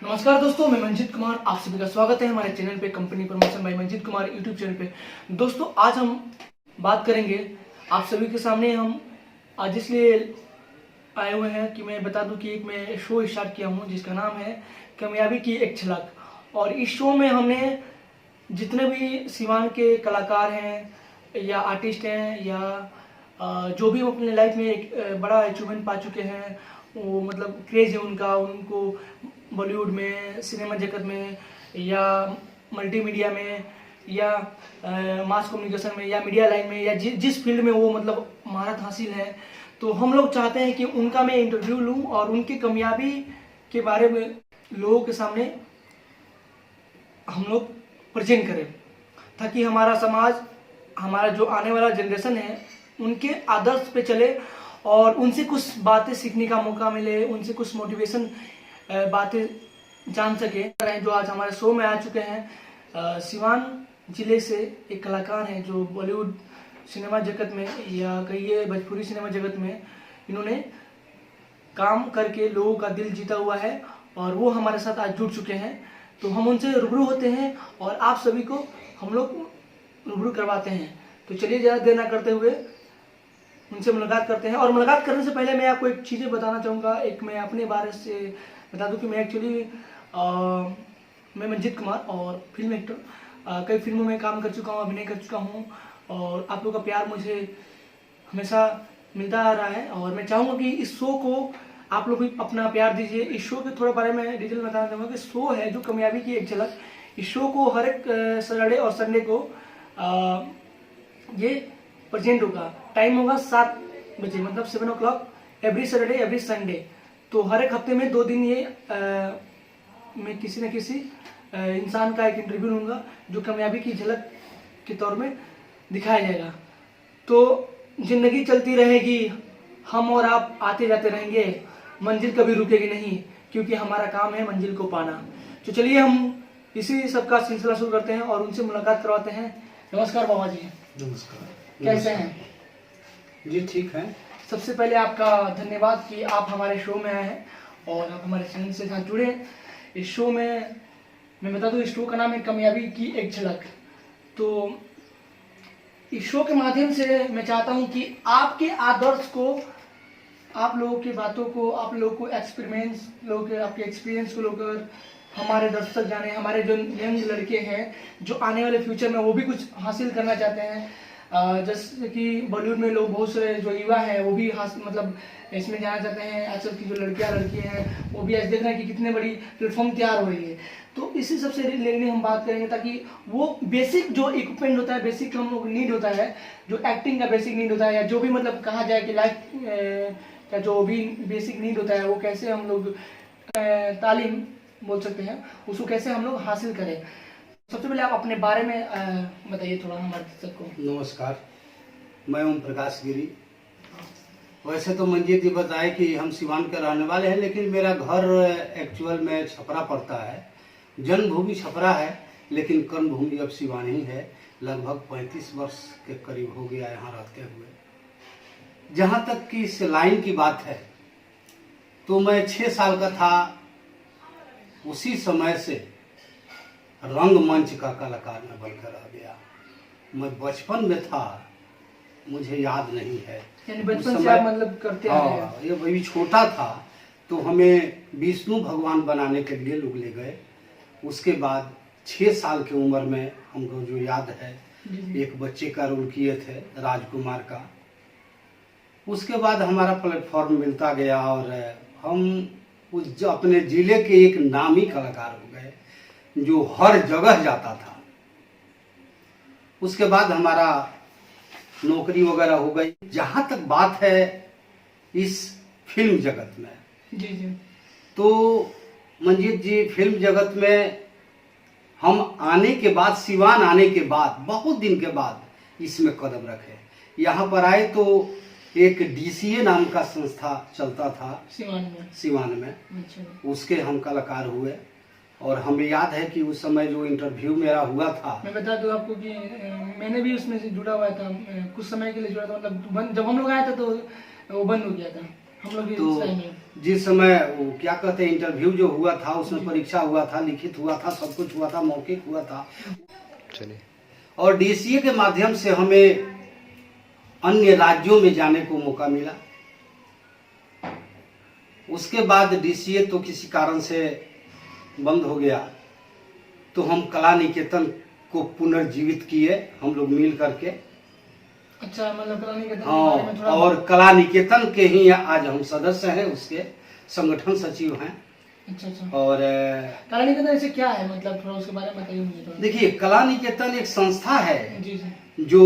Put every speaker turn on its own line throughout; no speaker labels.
नमस्कार दोस्तों, मैं मंजीत कुमार, आप सभी का स्वागत है हमारे चैनल पे company promotion by Manjeet Kumar YouTube channel पे। दोस्तों आज हम बात करेंगे आप सभी के सामने। हम आज इसलिए आए हुए हैं कि मैं बता दूं कि एक मैं शो स्टार्ट किया हूं जिसका नाम है कामयाबी की एक झलक। और इस शो में हमने जितने भी सिवान के कलाकार हैं या आर्टिस्ट हैं या जो भी अपने लाइफ में एक बड़ा अचीवमेंट पा चुके हैं, वो मतलब क्रेज है उनका, उनको बॉलीवुड में, सिनेमा जगत में या मल्टीमीडिया में या मास कम्युनिकेशन में या मीडिया लाइन में या जिस फील्ड में वो मतलब महारत हासिल है, तो हम लोग चाहते हैं कि उनका मैं इंटरव्यू लूं और उनकी कामयाबी के बारे में लोगों के सामने हम लोग प्रेजेंट करें, ताकि हमारा समाज, हमारा जो आने वाला जनरेशन है, उनके आदर्श पे चले और उनसे कुछ बातें सीखने का मौका मिले, उनसे कुछ मोटिवेशन बातें जान सके। जो आज हमारे शो में आ चुके हैं, सिवान जिले से एक कलाकार हैं जो बॉलीवुड सिनेमा जगत में या कहिए भोजपुरी सिनेमा जगत में इन्होंने काम करके लोगों का दिल जीता हुआ है और वो हमारे साथ आज जुड़ चुके हैं। तो हम उनसे रूबरू होते हैं और आप सभी को हम लोग रूबरू करवाते हैं। तो चलिए ज़्यादा देर ना करते हुए उनसे मुलाकात करते हैं। और मुलाकात करने से पहले मैं आपको एक चीज़ें बताना चाहूँगा। एक मैं अपने बारे से बता दूं कि मैं एक्चुअली मैं मंजीत कुमार और फिल्म एक्टर, कई फिल्मों में काम कर चुका हूँ, अभिनय कर चुका हूँ और आप लोगों का प्यार मुझे हमेशा मिलता आ रहा है। और मैं चाहूँगा कि इस शो को आप लोग भी अपना प्यार दीजिए। इस शो के थोड़े बारे में डिटेल बताना चाहूँगा कि शो है जो कामयाबी की एक झलक। इस शो को हर एक सैटरडे और संडे को ये प्रेजेंट होगा। टाइम होगा 7 बजे, मतलब 7 o'clock every Saturday every Sunday. तो हर एक हफ्ते में 2 दिन ये मैं किसी न किसी इंसान का एक इंटरव्यू लूँगा जो कामयाबी की झलक के तौर में दिखाया जाएगा। तो जिंदगी चलती रहेगी, हम और आप आते जाते रहेंगे, मंजिल कभी रुकेगी नहीं, क्योंकि हमारा काम है मंजिल को पाना। तो चलिए हम इसी सब का सिलसिला शुरू करते हैं और उनसे मुलाकात करवाते हैं। नमस्कार बाबा जी।
नमस्कार।
कैसे हैं
जी? ठीक है।
सबसे पहले आपका धन्यवाद कि आप हमारे शो में आए हैं और आप हमारे चैनल से साथ जुड़े। इस शो में मैं बता दूं, इस शो का नाम है कामयाबी की एक झलक। तो इस शो के माध्यम से मैं चाहता हूं कि आपके आदर्श को, आप लोगों की बातों को, आप लोगों को एक्सपेरिमेंट्स, लोगों के आपके एक्सपीरियंस को लेकर हमारे दर्शक जाने, हमारे जो यंग लड़के हैं जो आने वाले फ्यूचर में वो भी कुछ हासिल करना चाहते हैं। जैसे कि बॉलीवुड में लोग बहुत से जो युवा हैं वो भी मतलब इसमें जाना चाहते हैं। आजकल की जो लड़कियां हैं वो भी आज देख रहे हैं कि कितने बड़ी प्लेटफॉर्म तैयार हो रही है। तो इसी सबसे रिलेटेड हम बात करेंगे, ताकि वो बेसिक जो इक्विपमेंट होता है, बेसिक हम लोग नीड होता है, जो एक्टिंग का बेसिक नीड होता है, या जो भी मतलब कहा जाए कि लाइफ का जो भी बेसिक नीड होता है, वो कैसे हम लोग तालीम बोल सकते हैं, उसको कैसे हम लोग हासिल करें। सबसे पहले आप अपने बारे में बताइए थोड़ा हमारे दर्शक को।
नमस्कार, मैं ओम प्रकाश गिरी। वैसे तो मंजीत जी बताए कि हम सिवान के रहने वाले हैं, लेकिन मेरा घर एक्चुअल में छपरा पड़ता है। जन्मभूमि छपरा है लेकिन कर्मभूमि अब सिवान ही है। लगभग 35 वर्ष के करीब हो गया यहाँ रहते हुए। जहाँ तक कि इस लाइन की बात है तो मैं 6 साल का था, उसी समय से रंगमंच का कलाकार में बनकर रह गया। मैं बचपन में था, मुझे याद नहीं है।
यानी बचपन से आप मतलब करते आ रहे हैं?
ये वही छोटा था तो हमें विष्णु भगवान बनाने के लिए लोग ले गए। उसके बाद 6 साल की उम्र में हमको जो याद है, एक बच्चे का रोल किए थे, राजकुमार का। उसके बाद हमारा प्लेटफॉर्म मिलता गया और हम उस अपने जिले के एक नामी कलाकार हो गए जो हर जगह जाता था। उसके बाद हमारा नौकरी वगैरह हो गई। जहां तक बात है इस फिल्म जगत में,
जी जी,
तो मंजीत जी, फिल्म जगत में हम आने के बाद, सिवान आने के बाद, बहुत दिन के बाद इसमें कदम रखे। यहाँ पर आए तो एक DCA नाम का संस्था चलता था सिवान में।
अच्छा।
उसके हम कलाकार हुए और हमें याद है कि उस समय जो इंटरव्यू मेरा हुआ था,
मैं बता दूं आपको कि मैंने भी उसमें से जुड़ा हुआ था, कुछ समय के लिए जुड़ा था। मतलब जब हम लोग आए थे तो वो बंद हो गया था, हम लोग भी
तो
उस टाइम में
जिस समय वो क्या कहते हैं इंटरव्यू जो हुआ था उसमें परीक्षा हुआ था, लिखित हुआ था, सब कुछ हुआ था, मौखिक हुआ था।
चलिए।
और डीसीए के माध्यम से हमें अन्य राज्यों में जाने को मौका मिला। उसके बाद डीसीए तो किसी कारण से बंद हो गया, तो हम कला निकेतन को पुनर्जीवित किए हम लोग मिल करके।
अच्छा, मतलब कला निकेतन के बारे में
हाँ,
थोड़ा
और कला निकेतन के ही आज हम सदस्य हैं, उसके संगठन सचिव हैं।
अच्छा अच्छा।
और
कला निकेतन ऐसे क्या है, मतलब थोड़ा उसके बारे में बताइए मुझे थोड़ा।
देखिए, कला निकेतन एक संस्था है
जी जी।
जो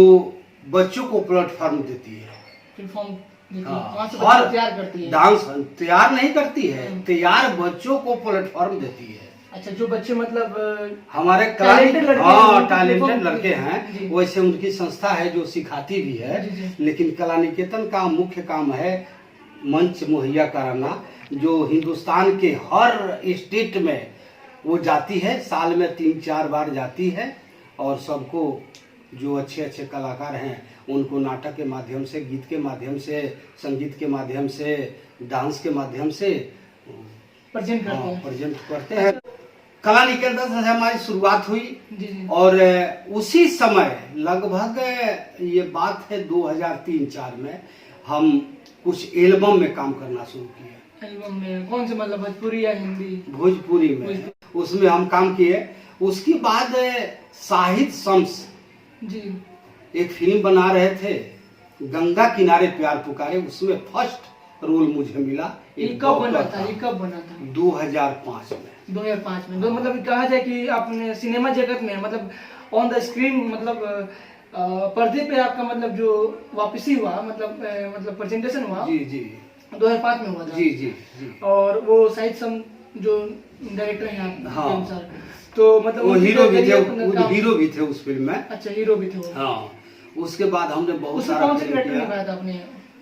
बच्चों को प्लेटफॉर्म देती है।
प्लेटफॉर्म देती है,
हाँ,
वहाँ से
और
बच्चे तैयार करती है।
डांस तैयार नहीं करती है, तैयार बच्चों को प्लेटफॉर्म देती है।
अच्छा, जो बच्चे मतलब
हमारे
talented लड़के हैं,
हाँ
उनको
टैलेंटेड
platform
लड़के
जी।
हैं, वैसे उनकी संस्था है जो सिखाती भी है।
जी, जी।
लेकिन कला निकेतन का मुख्य काम है मंच मुहैया कराना, जो हिंदुस्तान के हर स्टेट में वो जाती है, साल में 3-4 बार जाती है, और सबको जो अच्छे अच्छे कलाकार हैं उनको नाटक के माध्यम से, गीत के माध्यम से, संगीत के माध्यम से, डांस के माध्यम से
प्रेजेंट करते हैं।
प्रेजेंट करते हैं। कला निकेतन से हमारी शुरुआत हुई,
जी जी।
और उसी समय लगभग ये बात है 2003-4 में हम कुछ एल्बम में काम करना शुरू किए।
एल्बम में कौन से, मतलब भोजपुरी या हिंदी?
भोजपुरी में उसमें हम काम किए। उसके बाद साहित्य शम्स
जी।
एक फिल्म बना रहे थे, गंगा किनारे प्यार पुकारे, उसमें फर्स्ट रोल मुझे मिला।
ये
एक
कब बना
डॉक्टर
था? ये कब बना था?
2005 में।
2005 में। तो मतलब कहा जाए कि आपने सिनेमा जगत में मतलब ऑन द स्क्रीन, मतलब पर्दे पे आपका मतलब जो वापसी हुआ, मतलब प्रेजेंटेशन हुआ,
जी जी
2005 में हुआ था।
जी जी जी।
और वो साहिद सम जो डायरेक्टर हैं आप,
हाँ।
प्रेम सर, तो मतलब
वो
उनके
हीरो भी थे,
जरिए
वो
काम-
हीरो भी थे उस फिल्म में।
अच्छा, हीरो भी थे वो।
हाँ, उसके बाद हमने बहुत
उसमें
सारा
कौन सा
फिल्म
कैरेक्टर
किया।
निभाया था आपने?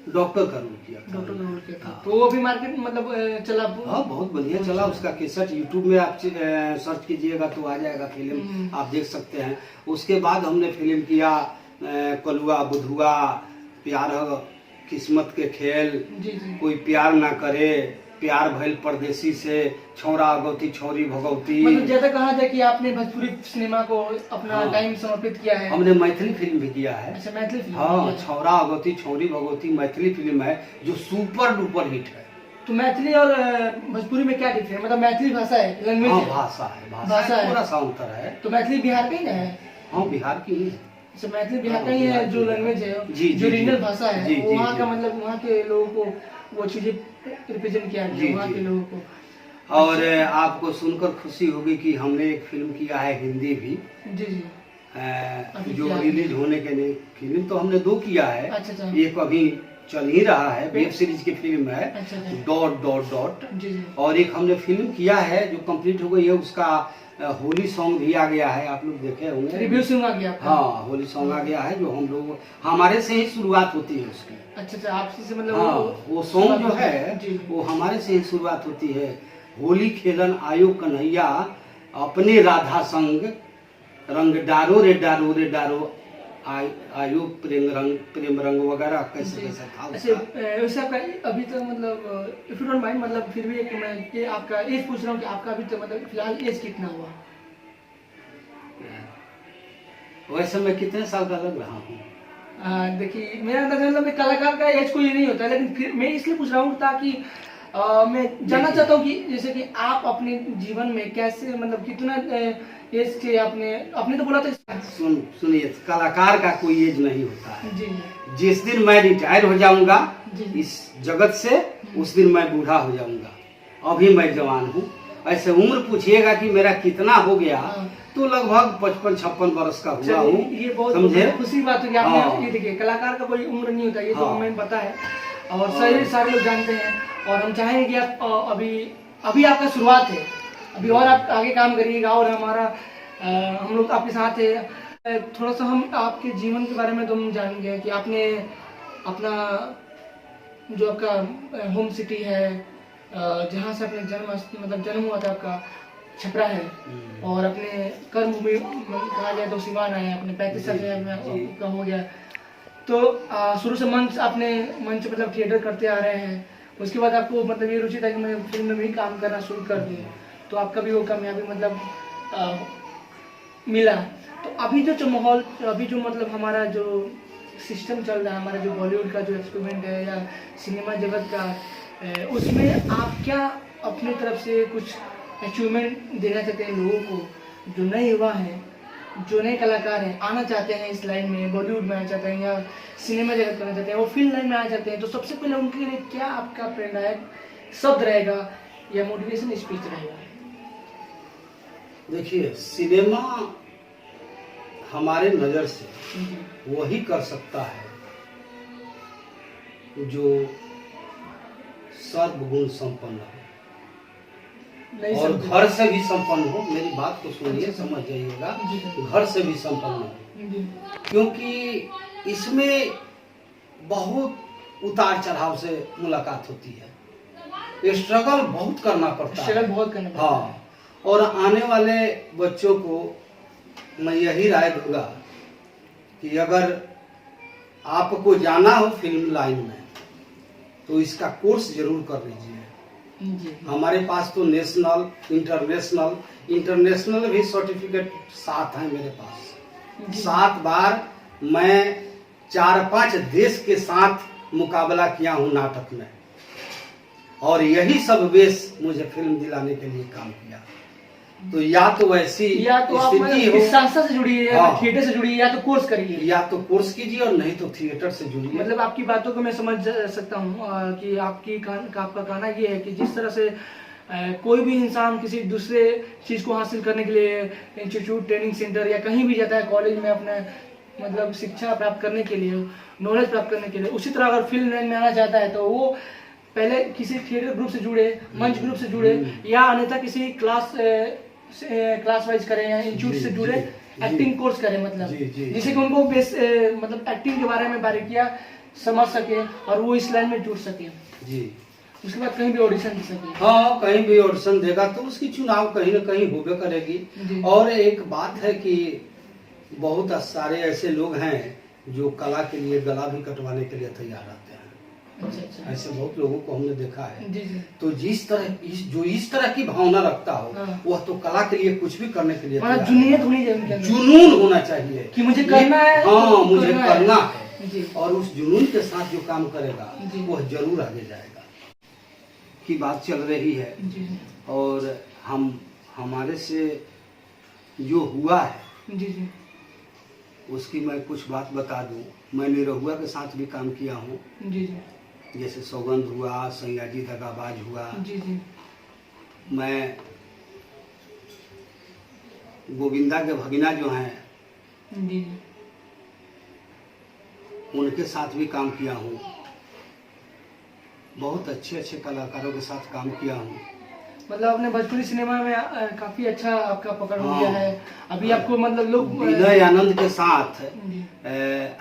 डॉक्टर का रोल किया था।
डॉक्टर का रोल किया था।
हाँ।
तो वो भी मार्केट मतलब चला?
हाँ, बहुत बढ़िया चला। उसका कैसेट यूट्यूब में आप सर्च कीजिएगा तो आ जाएगा फिल्म, आप देख सकते हैं। उसके बाद हमने फिल्म किया कलुआ बुधुआ, प्यार हो किस्मत के खेल,
जी जी।
कोई प्यार ना करे, प्यार भइल परदेसी से, छौरा अगौती छौरी भगवती।
मतलब जैसा कहा जाए कि आपने भोजपुरी सिनेमा को अपना
हाँ।
टाइम समर्पित किया है।
हमने मैथिली फिल्म भी किया है।
अच्छा, मैथिली फिल्म
हाँ,
किया है।
छौरा अगौती छौरी भगवती मैथिली फिल्म है जो सुपर डुपर हिट है।
तो मैथिली और भोजपुरी में क्या डिफरेंस, मतलब मैथिली भाषा है, लैंग्वेज
हाँ,
है?
भाषा है,
भाषा
भाषा
है।
थोड़ा सा अंतर है।
तो मैथिली बिहार का ही ना है?
हाँ, बिहार की ही है।
अच्छा, मैथिली बिहार का ही है, जो लैंग्वेज है,
जी,
जो
जी,
रीजनल
जी।
भाषा है,
जी, जी,
वहाँ
जी।
का मतलब वहाँ के लोगों को वो चीजें रिप्रेजेंट किया
जी,
गया वहाँ
जी।
के लोगों को।
और आपको सुनकर खुशी होगी कि हमने एक फिल्म किया है हिंदी भी,
जी जी। अभी
जो
क्या है?
रिलीज होने के लिए। फिल्म तो हमने 2 किया है,
अच्छा अच्छा।
एक अभी चल ही रहा है, वेब सीरीज की फिल्म है
अच्छा अच्छा।
डॉट डॉट डॉट,
जी जी।
और एक हमने फिल्म किया है जो कंप्लीट हो गई है, उसका होली सॉन्ग भी आ गया है, आप लोग देखे होंगे।
रिव्यू सुना गया आपका?
हाँ, होली सॉन्ग आ गया है, जो हम लोग हमारे से ही शुरुआत होती है उसकी।
अच्छा अच्छा, आपसे से मतलब
हाँ, वो सॉन्ग जो है
जी।
वो हमारे से ही शुरुआत होती है। होली खेलन आयो कन्हैया अपने राधा संग, रंग डारो रे डारो रे डारो, आयो प्रेम रंग वगैरह कैसे कैसे था
अच्छा,
उसका।
वैसे आपका अभी तक मतलब इफ यू डोंट माइंड, मतलब फिर भी एक मैं ये आपका एज पूछ रहा हूँ कि आपका अभी तक मतलब फिलहाल एज कितना हुआ?
वैसे मैं कितने साल का लग रहा हूँ?
देखिए, मेरा अंदाजा मतलब कलाकार का एज कोई नहीं होता है, लेकिन फिर मैं इसलिए पूछ रहा हूँ ताकि मैं जानना चाहता हूँ कि जैसे कि आप अपने जीवन में कैसे, मतलब कितना एज के आपने तो बोला था।
सुनिए, कलाकार का कोई एज नहीं होता है।
जी
जिस दिन मैं रिटायर हो जाऊंगा
जी।
इस जगत से, उस दिन मैं बूढ़ा हो जाऊंगा। अभी मैं जवान हूँ। ऐसे उम्र पूछिएगा कि मेरा कितना हो गया,
हाँ।
तो लगभग 55-56 वर्ष का हुआ
चलिए,
हूँ।
ये बहुत
समझे?
खुशी बात है कि आपने
हाँ।
ये देखिए, कलाकार का कोई उम्र नहीं होता, ये तो
हाँ।
हमें पता है और सारे लोग जानते हैं। और हम चाहेंगे कि आप अभी आपका शुरुआत है, अभी और आप आगे काम करिएगा और हम लोग आपके साथ है। थोड़ा सा हम आपके जीवन के बारे में तो हम जानेंगे कि आपने अपना जो आपका होम सिटी है, जहाँ से अपने जन्म हुआ था आपका, छपरा है, और अपने कर्म भूमि कहा जाए तो सिवान है, अपने 35 साल में का हो गया। तो शुरू से मंच मतलब थिएटर करते आ रहे हैं, उसके बाद आपको मतलब ये रुचि था कि मैं फिल्म में भी काम करना शुरू कर दूँ, तो आपका भी वो कामयाबी मतलब मिला। तो अभी जो माहौल, अभी जो मतलब हमारा जो सिस्टम चल रहा है, हमारा जो बॉलीवुड का जो एक्सपेरिमेंट है या सिनेमा जगत का, उसमें आप क्या अपनी तरफ से कुछ अचीवमेंट देना चाहते हैं लोगों को, जो नए युवा हैं, जो नए कलाकार हैं, आना चाहते हैं इस लाइन में, बॉलीवुड में आना चाहते हैं या सिनेमा जगत करना चाहते हैं, वो फिल्म लाइन में आना चाहते हैं, तो सबसे पहले उनके लिए क्या आपका प्रेरणादायक शब्द रहेगा या मोटिवेशन स्पीच रहेगा?
देखिए, सिनेमा हमारे नज़र से वही कर सकता है जो सर्वगुण संपन्न हो और घर से भी संपन्न हो। मेरी बात को सुनिए, समझ जाइएगा, घर से भी संपन्न हो, क्योंकि इसमें बहुत उतार चढ़ाव से मुलाकात होती है, स्ट्रगल बहुत करना पड़ता है,
बहुत करना पड़ता है।
हाँ, और आने वाले बच्चों को मैं यही राय दूंगा कि अगर आपको जाना हो फिल्म लाइन में तो इसका कोर्स जरूर कर लीजिए। हमारे पास तो नेशनल, इंटरनेशनल भी सर्टिफिकेट साथ है मेरे पास। 7 बार मैं 4-5 देश के साथ मुकाबला किया हूँ नाटक में, और यही सब बेस मुझे फिल्म दिलाने के लिए काम किया। तो या तो ऐसी
या तो आप संस्था से जुड़िए,
हाँ,
थिएटर से जुड़िए, या तो कोर्स करिए,
या तो कोर्स कीजिए और नहीं तो थिएटर से जुड़िए।
मतलब आपकी बातों को मैं समझ सकता हूँ कि आपका कहना ये है कि जिस तरह से कोई भी इंसान किसी दूसरे चीज को हासिल करने के लिए इंस्टीट्यूट, ट्रेनिंग सेंटर या कहीं भी जाता है, कॉलेज में अपने मतलब शिक्षा प्राप्त करने के लिए, नॉलेज प्राप्त करने के लिए, उसी तरह अगर फिल्म लाइन में आना चाहता है तो वो पहले किसी थिएटर ग्रुप से जुड़े, मंच ग्रुप से जुड़े, या अन्यथा किसी क्लास वाइज करें या इंस्टीट्यूट से जुड़े, एक्टिंग कोर्स करें, मतलब जिससे कि उनको मतलब एक्टिंग के बारे में बारीकियां समझ सके और वो इस लाइन में जुड़ सके
जी।
उसके बाद कहीं भी ऑडिशन दे सके।
हाँ, कहीं भी ऑडिशन देगा तो उसकी चुनाव कहीं न कहीं होबे करेगी। और एक बात है कि बहुत सारे ऐसे लोग हैं जो कला के लिए गला भी कटवाने के लिए तैयार रहते हैं।
अच्छा।
ऐसे बहुत लोगों को हमने देखा है।
जी।
तो जो इस तरह की भावना रखता हो,
हाँ,
वह तो कला के लिए कुछ भी करने के लिए
जुनूनियत होनी चाहिए,
जुनून होना चाहिए
कि मुझे करना है।
हाँ, मुझे करना है
जी।
और उस जुनून के साथ जो काम करेगा वह जरूर आगे जाएगा। की बात चल रही है
जी।
और हमारे से जो हुआ है
जी
उसकी मैं कुछ बात बता दूं। मैं निरहुआ के साथ भी काम किया हूँ।
जी।
जैसे सौगंध हुआ, सयाजी दगाबाज हुआ।
जी।
मैं गोविंदा के भगिना जो हैं
जी,
उनके साथ भी काम किया हूँ। बहुत अच्छे कलाकारों के साथ काम किया हूँ।
मतलब आपने भोजपुरी सिनेमा में काफी अच्छा आपका पकड़ हो गया है। अभी आपको मतलब लोग
विनय आनंद के साथ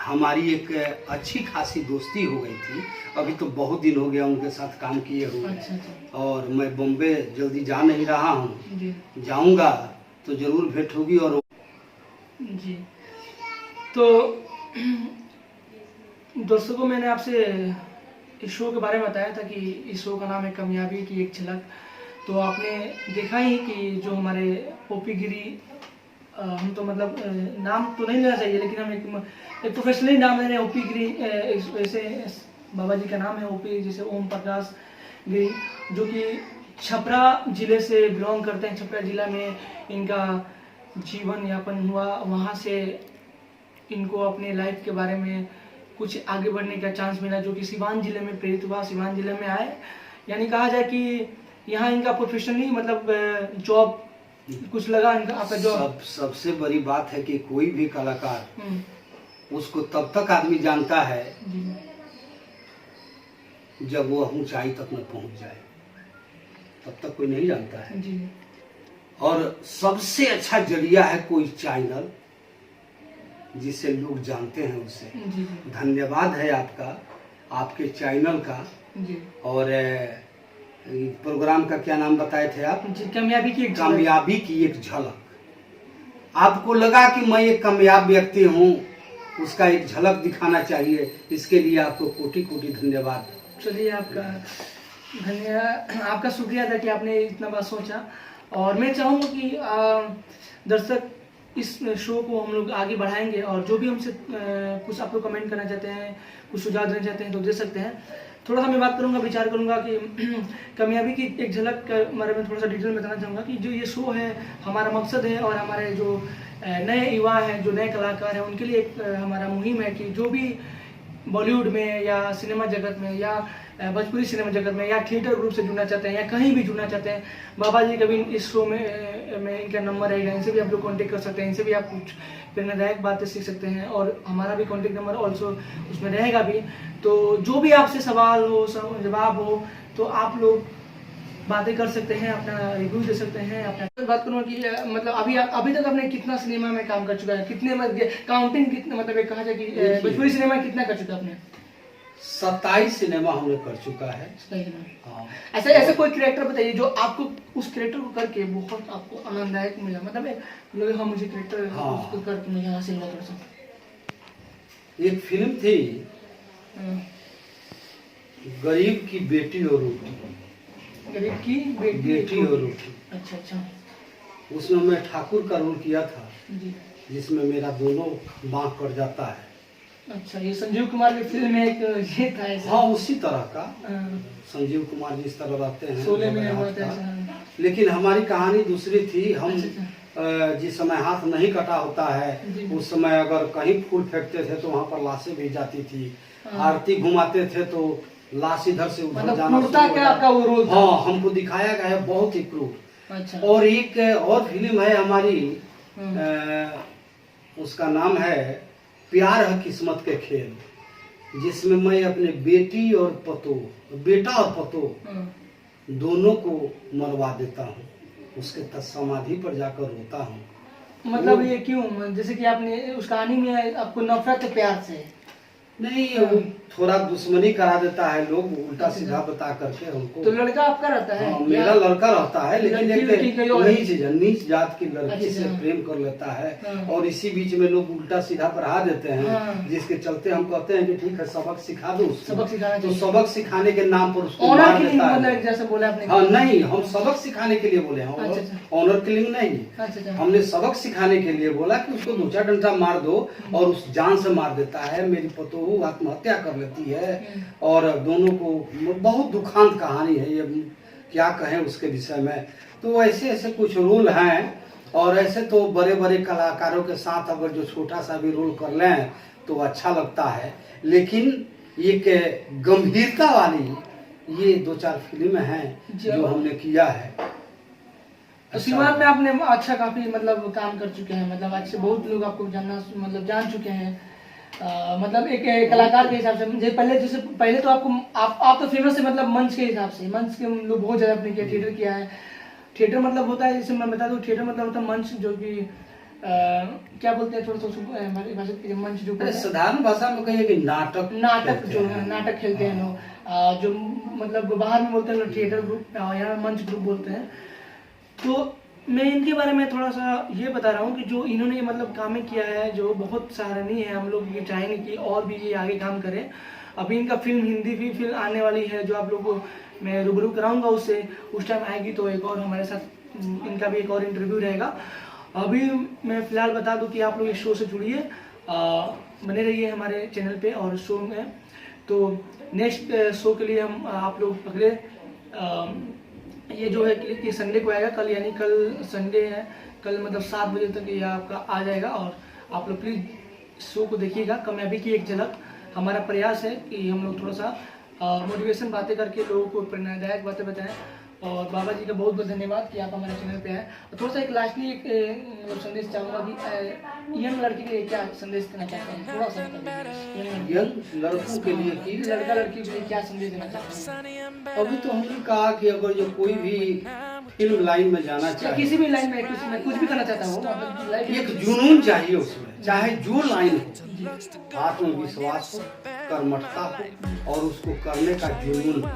हमारी एक अच्छी खासी दोस्ती हो गई थी। अभी तो बहुत दिन हो गया उनके साथ काम किए हुए।
अच्छा।
और मैं बॉम्बे जल्दी जा नहीं रहा हूँ, जाऊंगा तो जरूर भेंट होगी। और
जी, तो दोस्तों को मैंने आपसे इस शो के बारे में बताया था कि इस शो का नाम है कामयाबी की एक झलक। तो आपने देखा ही कि जो हमारे ओपी गिरी, हम तो मतलब नाम तो नहीं लेना चाहिए, लेकिन हम एक प्रोफेशनली नाम ले रहे हैं ओपी गिरी। ऐसे बाबा जी का नाम है ओपी, जैसे ओम प्रकाश गिरी, जो कि छपरा जिले से बिलोंग करते हैं। छपरा जिला में इनका जीवन यापन हुआ, वहाँ से इनको अपने लाइफ के बारे में कुछ आगे बढ़ने का चांस मिला, जो कि सिवान जिले में प्रेरित हुआ, सिवान जिले में आए। यानी कहा जाए कि यहाँ इनका प्रोफेशनली मतलब जॉब कुछ लगा इनका आपका जॉब।
सबसे बड़ी बात है कि कोई भी कलाकार उसको तब तक आदमी जानता है जब वो ऊंचाई तक में पहुंच जाए, तब तक कोई नहीं जानता है।
जी।
और सबसे अच्छा जरिया है कोई चैनल जिसे लोग जानते हैं उसे। धन्यवाद है आपका, आपके चैनल का।
जी।
और प्रोग्राम का क्या नाम बताए थे आप?
कामयाबी की एक
झलक। आपको लगा कि मैं एक कामयाब व्यक्ति हूँ, उसका एक झलक दिखाना चाहिए, इसके लिए आपको कोटि कोटि धन्यवाद।
चलिए, आपका धन्यवाद, आपका शुक्रिया था कि आपने इतना बात सोचा। और मैं चाहूँगा कि दर्शक इस शो को हम लोग आगे बढ़ाएंगे, और जो भी हमसे कुछ आप लोग कमेंट करना चाहते हैं, कुछ सुझाव देना चाहते हैं तो दे सकते हैं। थोड़ा सा मैं बात करूंगा, विचार करूंगा कि कामयाबी की एक झलक के बारे में थोड़ा सा डिटेल में बताना चाहूँगा कि जो ये शो है, हमारा मकसद है, और हमारे जो नए युवा हैं, जो नए कलाकार हैं, उनके लिए एक हमारा मुहिम है कि जो भी बॉलीवुड में या सिनेमा जगत में या भोजपुरी सिनेमा जगत में या थिएटर ग्रुप से जुड़ना चाहते हैं या कहीं भी जुड़ना चाहते हैं, बाबा जी का भी इस शो में इनका नंबर रहेगा, इनसे भी आप लोग कांटेक्ट कर सकते हैं, इनसे भी आप कुछ प्रेरणादायक बातें सीख सकते हैं, और हमारा भी कांटेक्ट नंबर ऑल्सो उसमें रहेगा भी। तो जो भी आपसे सवाल हो, जवाब हो, तो आप लोग बातें कर सकते हैं, अपना रिव्यू दे सकते हैं। अपना बात करूँगा कि मतलब अभी तक आपने कितना सिनेमा में काम कर चुका है, कितने काउंटिंग कितने, मतलब कहा जाए कि भोजपुरी सिनेमा में कितना कर चुका है आपने?
27 सिनेमा हमने कर चुका है। हाँ।
ऐसा कोई कैरेक्टर बताइए जो आपको उस कैरेक्टर को करके बहुत आपको आनंददायक मिला, मतलब हाँ मुझे कैरेक्टर उसको करके मुझे हासिल हुआ थोड़ा सा।
एक फिल्म थी गरीब की बेटी और रोटी।
गरीब की
बेटी और रोटी।
अच्छा।
उसमें मैं ठाकुर का रोल किया था
जी,
जिसमें मेरा दोनों बांह कट जाता है।
अच्छा, ये संजीव कुमार की फिल्म में एक ये था ऐसा?
हाँ, उसी तरह का। संजीव कुमार जिस तरह रहते हैं
शोले में हुआ था।
लेकिन हमारी कहानी दूसरी थी। हम जिस समय हाथ नहीं कटा होता है उस समय अगर कहीं फूल फेंकते थे तो वहाँ पर लाशें भी जाती थी। आरती घुमाते थे तो लाश इधर से उधर जाना
आपका वो रोल था?
हाँ, हमको दिखाया गया है, बहुत ही क्रूर।
अच्छा।
और एक और फिल्म है हमारी, उसका नाम है प्यार है किस्मत के खेल, जिसमें मैं अपने बेटी और बेटा और पतो दोनों को मरवा देता हूँ, उसके समाधि पर जाकर रोता हूँ।
मतलब ये क्यों? जैसे कि आपने उस कहानी में आपको नफरत है प्यार से?
नहीं, वो थोड़ा दुश्मनी करा देता है लोग उल्टा सीधा बता करके हमको।
तो लड़का आपका रहता है?
हाँ, मेरा लड़का रहता है, लेकिन एक नीच जात की लड़की से प्रेम कर लेता है। और इसी बीच में लोग उल्टा सीधा पढ़ा देते हैं, जिसके चलते हम कहते हैं कि ठीक है सबक सिखा दो उसको।
सबक सिखाना
तो सबक सिखाने के नाम पर उसको मार देता है।
जैसे बोला आपने?
हाँ, नहीं, हम सबक सिखाने के लिए बोले हैं, ऑनर किलिंग नहीं। हमने सबक सिखाने के लिए बोला कि उसको 2-4 डंडा मार दो, और उस जान से मार देता है। मेरी पतो आत्महत्या कर लेती है, और दोनों को बहुत दुखांत कहानी है ये, क्या कहें उसके विषय में। तो ऐसे ऐसे कुछ रोल हैं, और ऐसे तो बड़े बड़े कलाकारों के साथ अगर जो छोटा सा भी रोल कर लें तो अच्छा लगता है। लेकिन एक गंभीरता वाली ये 2-4 फिल्में हैं जो हमने किया है।
तो सीवान में आपने अच्छा काफी मतलब काम कर चुके हैं, मतलब आज से बहुत लोग आपको जान चुके हैं। मतलब एक कलाकार के हिसाब से पहले तो आप तो फेमस है, मतलब मंच के हिसाब से, मंच के लोग बहुत ज्यादा आपने किया, थिएटर किया है। थिएटर मतलब होता है, जैसे मैं बता दूं, थिएटर मतलब होता है मंच, जो कि क्या बोलते हैं थोड़ा सा हमारी भाषा के मंच जो
साधारण भाषा में कहिए कि नाटक
जो है, नाटक खेलते हैं लोग, जो मतलब बाहर में बोलते हैं लोग थिएटर ग्रुप, यहाँ मंच ग्रुप बोलते हैं। तो मैं इनके बारे में थोड़ा सा ये बता रहा हूँ कि जो इन्होंने मतलब काम किया है जो बहुत सराहनीय है। हम लोग ये चाहेंगे कि और भी ये आगे काम करें। अभी इनका फिल्म हिंदी भी फिल्म आने वाली है, जो आप लोगों को मैं रूबरू कराऊंगा उससे, उस टाइम आएगी तो एक और हमारे साथ इनका भी एक और इंटरव्यू रहेगा। अभी मैं फिलहाल बता दूं कि आप लोग इस शो से जुड़िए, बने रहिए हमारे चैनल पे और शो में। तो नेक्स्ट शो के लिए हम आप लोग अगले ये जो है कि संडे को आएगा, कल, यानी कल संडे है, कल मतलब 7 बजे तक ये आपका आ जाएगा। और आप लोग प्लीज़ शो को देखिएगा। कामयाबी की एक झलक हमारा प्रयास है कि हम लोग थोड़ा सा मोटिवेशन बातें करके लोगों को प्रेरणादायक बातें बताएं। और बाबा जी का बहुत बहुत धन्यवाद कि आप हमारे चैनल पे आए। और थोड़ा सा एक लास्टली एक संदेश चाहूँगा कि यंग लड़की के लिए क्या संदेश देना चाहते हैं, थोड़ा सा
यंग लड़कों के लिए कि
लड़का लड़की के लिए क्या संदेश देना चाहते हैं?
अभी तो हमने कहा कि अगर जो कोई भी फिल्म लाइन में जाना चाहे,
किसी भी लाइन में कुछ भी करना चाहता हूँ, मतलब
एक जुनून चाहिए उसमें, चाहे जो लाइन हो, आत्मविश्वास हो, कर्मठता हो और उसको करने का जुनून हो,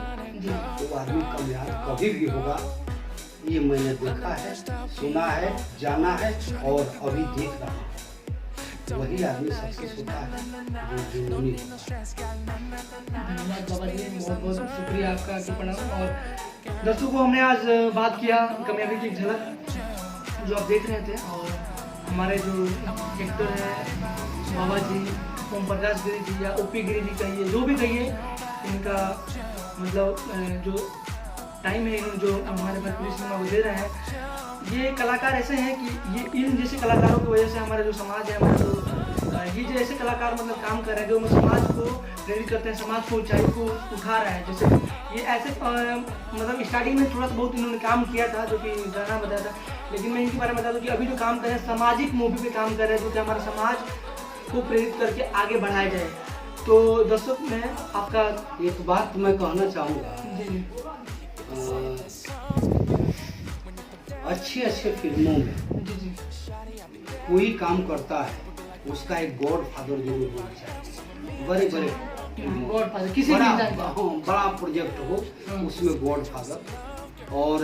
तो आदमी कामयाब कभी भी होगा। ये मैंने देखा है, सुना है, जाना है और अभी देख रहा हूँ। वही आदमी सक्सेस होता है जो जुनूनी होता है।
धन्यवाद बाबा जी, बहुत बहुत शुक्रिया आपका कि प्रणाम। और दर्शकों को हमने आज बात किया कामयाबी की एक झलक जो आप देख रहे थे। और हमारे जो एक्टर है बाबा जी, ओम प्रकाश गिरी जी या ओपी गिरी जी कहिए, जो भी कहिए, इनका मतलब जो टाइम है इन्होंने जो हमारे भोजपुरी सिनेमा को दे रहे हैं, ये कलाकार ऐसे हैं कि ये इन जैसे कलाकारों की वजह से हमारा जो समाज है, हमारा जो ये जो ऐसे कलाकार मतलब काम कर रहे हैं जो समाज को प्रेरित करते हैं, समाज को ऊंचाई को उठा रहे हैं। जैसे ये ऐसे मतलब स्टार्टिंग में थोड़ा सा बहुत इन्होंने काम किया था जो कि गाना बताया था, लेकिन मैं इनके बारे में बता दूं कि अभी जो काम कर रहे हैं सामाजिक मूवी पे काम कर रहे हैं जो कि हमारे समाज को प्रेरित करके आगे बढ़ाया जाए। तो दर्शक मैं आपका
एक बात मैं कहना चाहूँगा,
जी
अच्छे अच्छे फिल्मों में
जी जी
कोई काम करता है उसका एक गॉड फादर जरूर होना चाहिए। बड़े बड़े
गॉडफादर किसी
बड़ा,
भी इंसान का।
हाँ, बड़ा प्रोजेक्ट हो उसमें गॉड फादर, और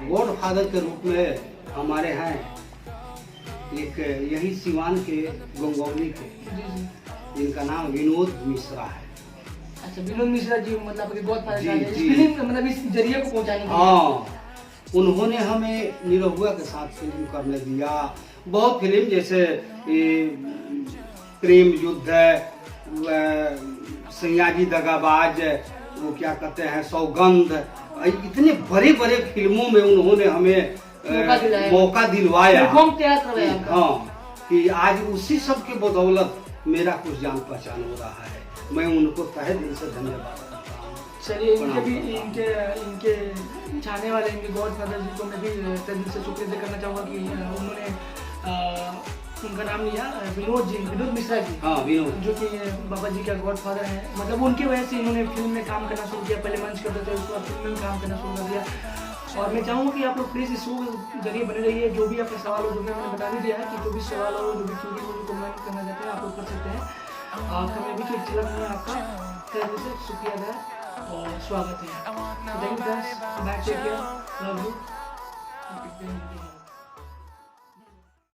गॉड फादर के रूप में हमारे हैं एक यही सिवान के गंगौली के,
जी जी
जिनका नाम विनोद मिश्रा है।
अच्छा, विनोद मिश्रा जी मतलब कि गॉडफादर
जी,
का इस
जी।
फिल्म मतलब इस जरिए को पहुंचाने के लिए।
हाँ, उन्होंने हमें निरहुआ के साथ फिल्म करने दिया। बहुत फिल्म जैसे प्रेम युद्ध है, सयाजी दगाबाज, वो क्या कहते हैं सौगंध, इतने बड़े बड़े फिल्मों में उन्होंने हमें मौका दिलवाया।
प्लेटफॉर्म तैयार करवाया आपका।
हाँ, कि आज उसी सब के बदौलत मेरा कुछ जान पहचान हो रहा है। मैं उनको तहे दिल से धन्यवाद करता हूँ।
चलिए इनके भी इनके इनके चाहने वाले इनके गॉडफादर जी को मैं भी तहे दिल से शुक्रिया अदा करना चाहूँगा कि उन्होंने उनका नाम लिया विनोद जी, विनोद मिश्रा जी।
हाँ, विनोद
जो कि बाबा जी का गॉडफादर हैं। मतलब उनकी वजह से इन्होंने फिल्म में काम करना शुरू किया। पहले मंच करते थे, उसके बाद फिल्म में काम करना शुरू कर दिया। और मैं चाहूँगा कि आप लोग प्लीज़ इस शो के जरिए बने रहिए। जो भी आपके सवाल हो, जो भी मैंने बता भी दिया है कि जो भी सवाल हो, जो भी क्यूरी हो, जो कमेंट करना चाहते हैं आप लोग कर सकते हैं। कामयाबी की झलक में आपका तहे दिल से शुक्रिया अदा और स्वागत है। Thank you friends, back take care, love you.